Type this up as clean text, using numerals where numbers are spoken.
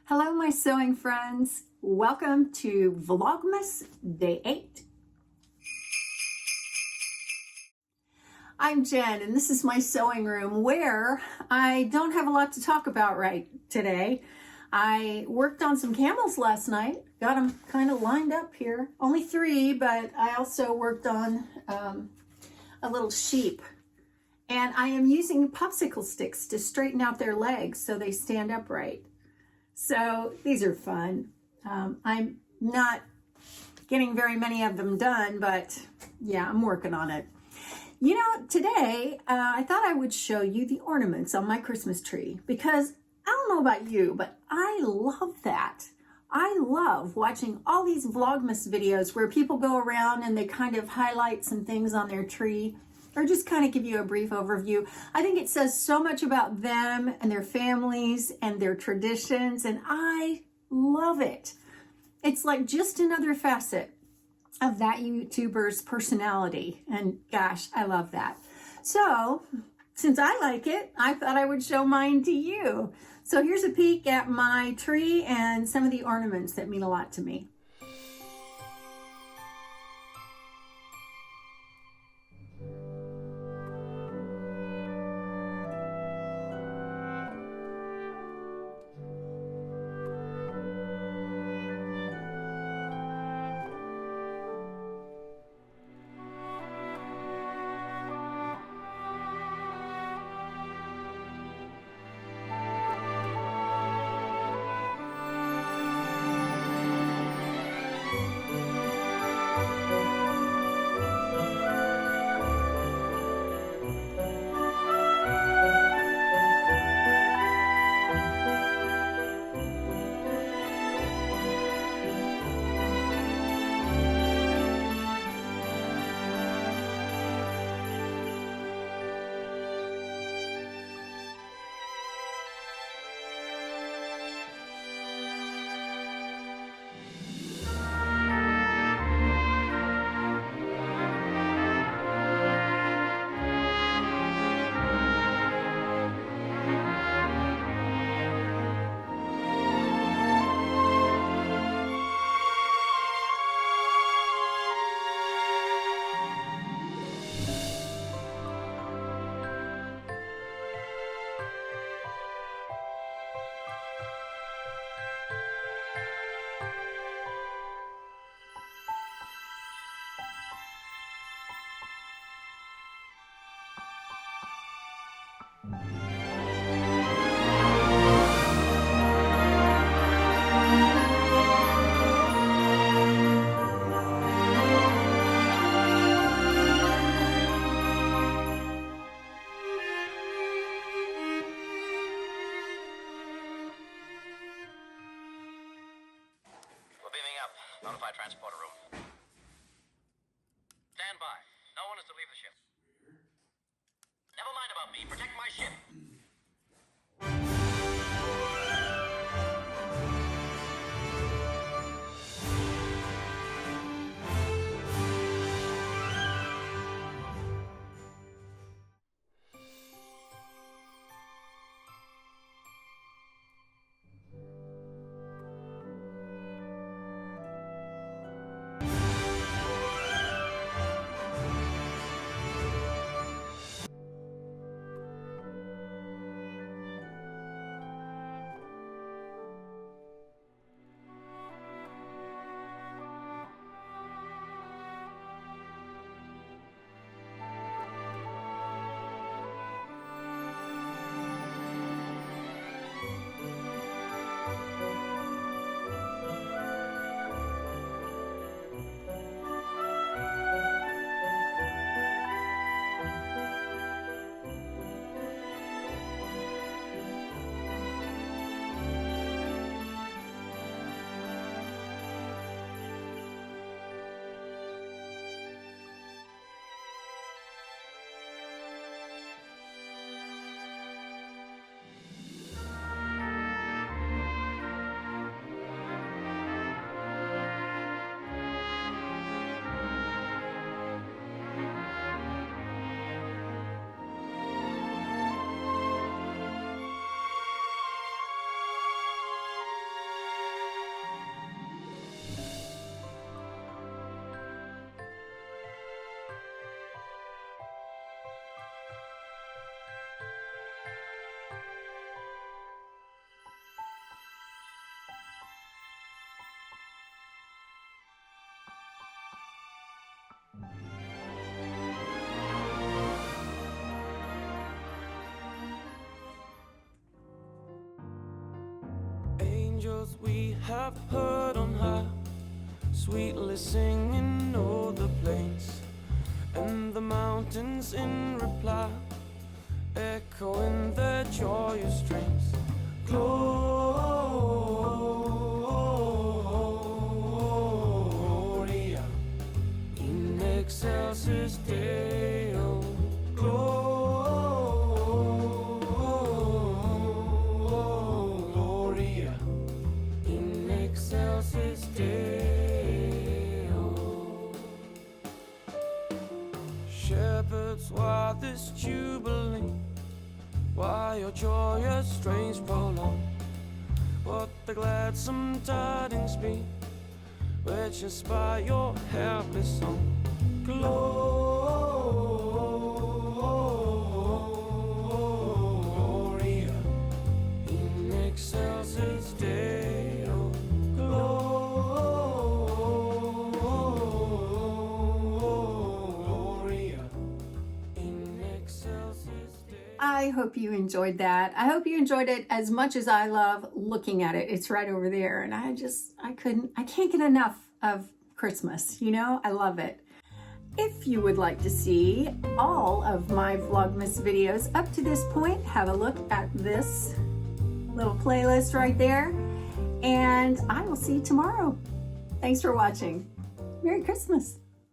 Hello, my sewing friends. Welcome to Vlogmas Day 8. I'm Jen, and this is my sewing room where I don't have a lot to talk about right today. I worked on some camels last night, got them kind of lined up here. Only 3, but I also worked on a little sheep. And I am using popsicle sticks to straighten out their legs so they stand upright. So these are fun. I'm not getting very many of them done, but yeah, I'm working on it. You know, today I thought I would show you the ornaments on my Christmas tree because I don't know about you, but I love that. I love watching all these Vlogmas videos where people go around and they kind of highlight some things on their tree or just kind of give you a brief overview. I think it says so much about them and their families and their traditions, and I love it. It's like just another facet of that YouTuber's personality, and gosh, I love that. So, since I like it, I thought I would show mine to you. So here's a peek at my tree and some of the ornaments that mean a lot to me. Notify transporter room. Stand by. No one is to leave the ship. Never mind about me. Protect my ship. angels we have heard on high, sweetly singing o'er the plains and the mountains in reply, echoing their joyous strains. Gloria in excelsis Deo. Gloria in excelsis Deo. Shepherds, why this jubilee? Why your joyous strains prolong? What the gladsome tidings be, which inspire your happy song? Gloria in excelsis Deo. Gloria in excelsis Deo. I hope you enjoyed that. I hope you enjoyed it as much as I love looking at it. It's right over there, and I can't get enough of Christmas, you know? I love it. If you would like to see all of my Vlogmas videos up to this point, have a look at this little playlist right there, and I will see you tomorrow. Thanks for watching. Merry Christmas.